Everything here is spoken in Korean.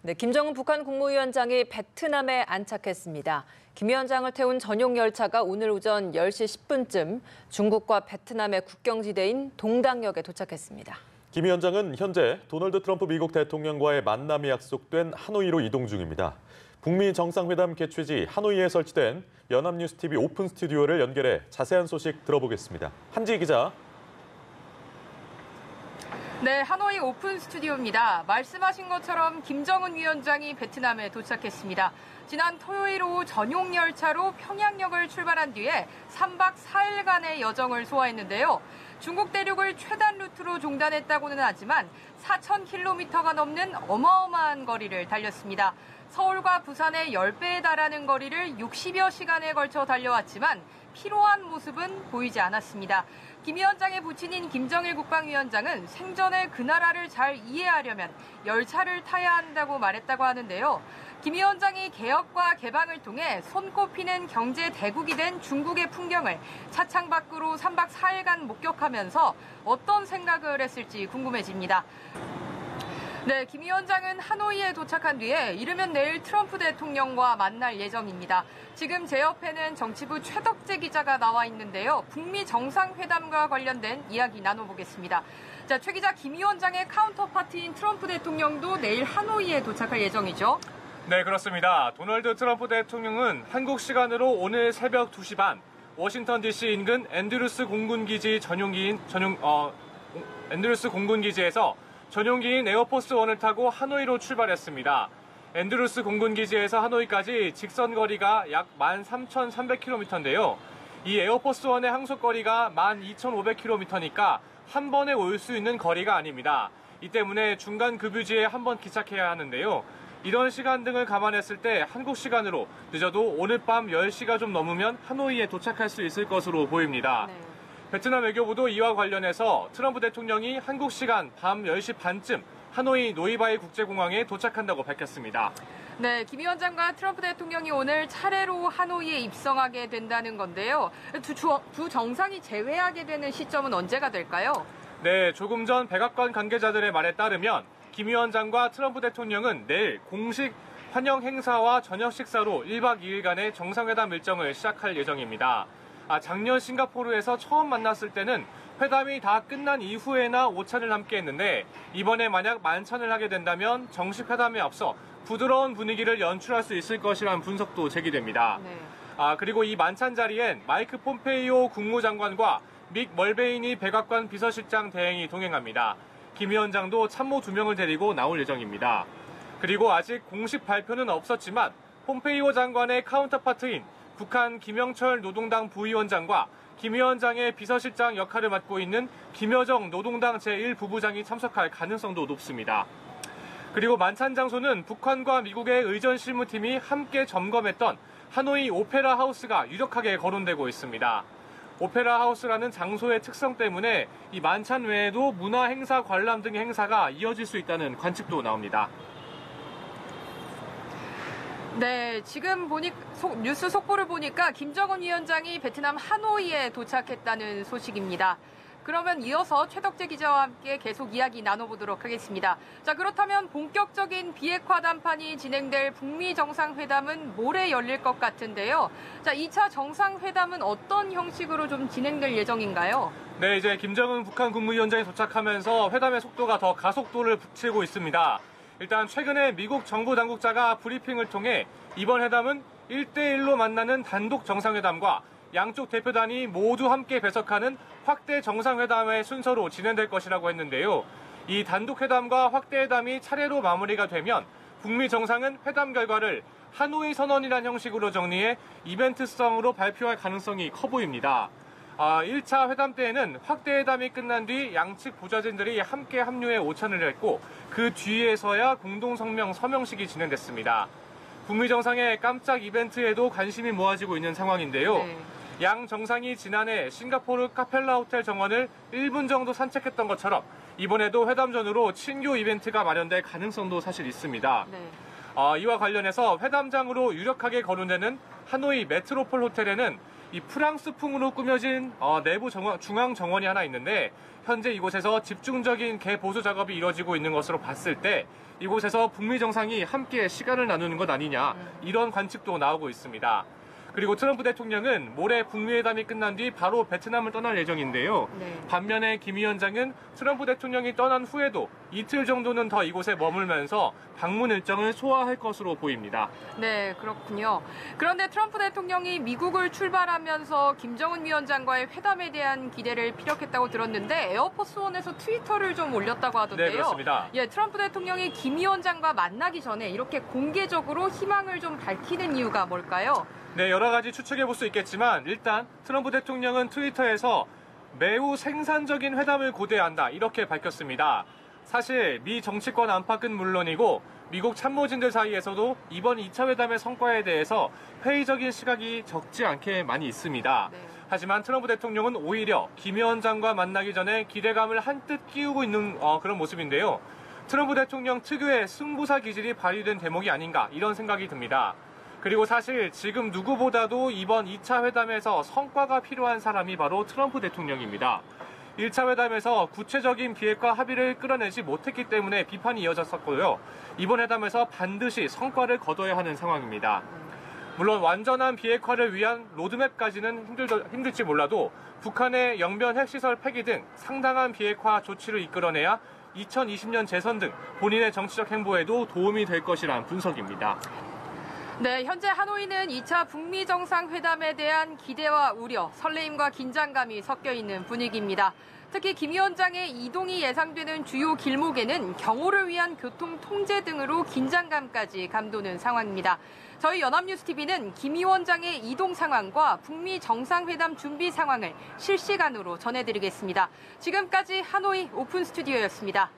네, 김정은 북한 국무위원장이 베트남에 안착했습니다. 김 위원장을 태운 전용 열차가 오늘 오전 10시 10분쯤 중국과 베트남의 국경지대인 동당역에 도착했습니다. 김 위원장은 현재 도널드 트럼프 미국 대통령과의 만남이 약속된 하노이로 이동 중입니다. 북미 정상회담 개최지 하노이에 설치된 연합뉴스TV 오픈 스튜디오를 연결해 자세한 소식 들어보겠습니다. 한지희 기자. 네, 하노이 오픈 스튜디오입니다. 말씀하신 것처럼 김정은 위원장이 베트남에 도착했습니다. 지난 토요일 오후 전용 열차로 평양역을 출발한 뒤에 3박 4일간의 여정을 소화했는데요. 중국 대륙을 최단 루트로 종단했다고는 하지만 4,000km가 넘는 어마어마한 거리를 달렸습니다. 서울과 부산의 10배에 달하는 거리를 60여 시간에 걸쳐 달려왔지만 피로한 모습은 보이지 않았습니다. 김 위원장의 부친인 김정일 국방위원장은 생전에 그 나라를 잘 이해하려면 열차를 타야 한다고 말했다고 하는데요. 김 위원장이 개혁과 개방을 통해 손꼽히는 경제 대국이 된 중국의 풍경을 차창 밖으로 3박 4일간 목격하면서 어떤 생각을 했을지 궁금해집니다. 네, 김 위원장은 하노이에 도착한 뒤에 이르면 내일 트럼프 대통령과 만날 예정입니다. 지금 제 옆에는 정치부 최덕재 기자가 나와 있는데요. 북미 정상회담과 관련된 이야기 나눠보겠습니다. 자, 최 기자, 김 위원장의 카운터파트인 트럼프 대통령도 내일 하노이에 도착할 예정이죠? 네, 그렇습니다. 도널드 트럼프 대통령은 한국 시간으로 오늘 새벽 2시 반 워싱턴 DC 인근 앤드루스 공군기지 앤드루스 공군기지에서 전용기인 에어포스 1을 타고 하노이로 출발했습니다. 앤드루스 공군기지에서 하노이까지 직선 거리가 약 13,300km인데요. 이 에어포스 1의 항속거리가 12,500km니까 한 번에 올 수 있는 거리가 아닙니다. 이 때문에 중간 급유지에 한 번 기착해야 하는데요. 이런 시간 등을 감안했을 때 한국 시간으로 늦어도 오늘 밤 10시가 좀 넘으면 하노이에 도착할 수 있을 것으로 보입니다. 네. 베트남 외교부도 이와 관련해서 트럼프 대통령이 한국 시간 밤 10시 반쯤 하노이 노이바이 국제공항에 도착한다고 밝혔습니다. 네, 김 위원장과 트럼프 대통령이 오늘 차례로 하노이에 입성하게 된다는 건데요. 두 정상이 재회하게 되는 시점은 언제가 될까요? 네, 조금 전 백악관 관계자들의 말에 따르면 김 위원장과 트럼프 대통령은 내일 공식 환영 행사와 저녁 식사로 1박 2일간의 정상회담 일정을 시작할 예정입니다. 작년 싱가포르에서 처음 만났을 때는 회담이 다 끝난 이후에나 오찬을 함께 했는데 이번에 만약 만찬을 하게 된다면 정식 회담에 앞서 부드러운 분위기를 연출할 수 있을 것이라는 분석도 제기됩니다. 네. 그리고 이 만찬 자리엔 마이크 폼페이오 국무장관과 믹 멀베이니 백악관 비서실장 대행이 동행합니다. 김 위원장도 참모 2명을 데리고 나올 예정입니다. 그리고 아직 공식 발표는 없었지만 폼페이오 장관의 카운터파트인 북한 김영철 노동당 부위원장과 김 위원장의 비서실장 역할을 맡고 있는 김여정 노동당 제1부부장이 참석할 가능성도 높습니다. 그리고 만찬 장소는 북한과 미국의 의전실무팀이 함께 점검했던 하노이 오페라 하우스가 유력하게 거론되고 있습니다. 오페라 하우스라는 장소의 특성 때문에 이 만찬 외에도 문화 행사, 관람 등의 행사가 이어질 수 있다는 관측도 나옵니다. 네, 지금 뉴스 속보를 보니까 김정은 위원장이 베트남 하노이에 도착했다는 소식입니다. 그러면 이어서 최덕재 기자와 함께 계속 이야기 나눠보도록 하겠습니다. 자, 그렇다면 본격적인 비핵화談판이 진행될 북미 정상회담은 모레 열릴 것 같은데요. 자, 2차 정상회담은 어떤 형식으로 좀 진행될 예정인가요? 네, 이제 김정은 북한 국무위원장이 도착하면서 회담의 속도가 더 가속도를 붙이고 있습니다. 일단 최근에 미국 정부 당국자가 브리핑을 통해 이번 회담은 1대1로 만나는 단독 정상회담과 양쪽 대표단이 모두 함께 배석하는 확대 정상회담의 순서로 진행될 것이라고 했는데요. 이 단독 회담과 확대 회담이 차례로 마무리가 되면 북미 정상은 회담 결과를 하노이 선언이라는 형식으로 정리해 이벤트성으로 발표할 가능성이 커 보입니다. 1차 회담 때에는 확대 회담이 끝난 뒤 양측 보좌진들이 함께 합류해 오찬을 했고 그 뒤에서야 공동성명 서명식이 진행됐습니다. 북미 정상의 깜짝 이벤트에도 관심이 모아지고 있는 상황인데요. 네. 양 정상이 지난해 싱가포르 카펠라 호텔 정원을 1분 정도 산책했던 것처럼 이번에도 회담 전후로 친교 이벤트가 마련될 가능성도 사실 있습니다. 네. 이와 관련해서 회담장으로 유력하게 거론되는 하노이 메트로폴 호텔에는 이 프랑스풍으로 꾸며진 내부 중앙 정원이 하나 있는데 현재 이곳에서 집중적인 개보수 작업이 이루어지고 있는 것으로 봤을 때 이곳에서 북미 정상이 함께 시간을 나누는 것 아니냐 이런 관측도 나오고 있습니다. 그리고 트럼프 대통령은 모레 북미 회담이 끝난 뒤 바로 베트남을 떠날 예정인데요. 네. 반면에 김 위원장은 트럼프 대통령이 떠난 후에도 이틀 정도는 더 이곳에 머물면서 방문 일정을 소화할 것으로 보입니다. 네, 그렇군요. 그런데 트럼프 대통령이 미국을 출발하면서 김정은 위원장과의 회담에 대한 기대를 피력했다고 들었는데 에어포스원에서 트위터를 좀 올렸다고 하던데요. 네, 그렇습니다. 예, 트럼프 대통령이 김 위원장과 만나기 전에 이렇게 공개적으로 희망을 좀 밝히는 이유가 뭘까요? 네, 여러 가지 추측해 볼 수 있겠지만 일단 트럼프 대통령은 트위터에서 매우 생산적인 회담을 고대한다 이렇게 밝혔습니다. 사실 미 정치권 안팎은 물론이고 미국 참모진들 사이에서도 이번 2차 회담의 성과에 대해서 회의적인 시각이 적지 않게 많이 있습니다. 네. 하지만 트럼프 대통령은 오히려 김 위원장과 만나기 전에 기대감을 한뜻 끼우고 있는 그런 모습인데요. 트럼프 대통령 특유의 승부사 기질이 발휘된 대목이 아닌가 이런 생각이 듭니다. 그리고 사실 지금 누구보다도 이번 2차 회담에서 성과가 필요한 사람이 바로 트럼프 대통령입니다. 1차 회담에서 구체적인 비핵화 합의를 끌어내지 못했기 때문에 비판이 이어졌었고요. 이번 회담에서 반드시 성과를 거둬야 하는 상황입니다. 물론 완전한 비핵화를 위한 로드맵까지는 힘들지 몰라도 북한의 영변 핵시설 폐기 등 상당한 비핵화 조치를 이끌어내야 2020년 재선 등 본인의 정치적 행보에도 도움이 될 것이란 분석입니다. 네, 현재 하노이는 2차 북미 정상회담에 대한 기대와 우려, 설레임과 긴장감이 섞여 있는 분위기입니다. 특히 김 위원장의 이동이 예상되는 주요 길목에는 경호를 위한 교통 통제 등으로 긴장감까지 감도는 상황입니다. 저희 연합뉴스TV는 김 위원장의 이동 상황과 북미 정상회담 준비 상황을 실시간으로 전해드리겠습니다. 지금까지 하노이 오픈 스튜디오였습니다.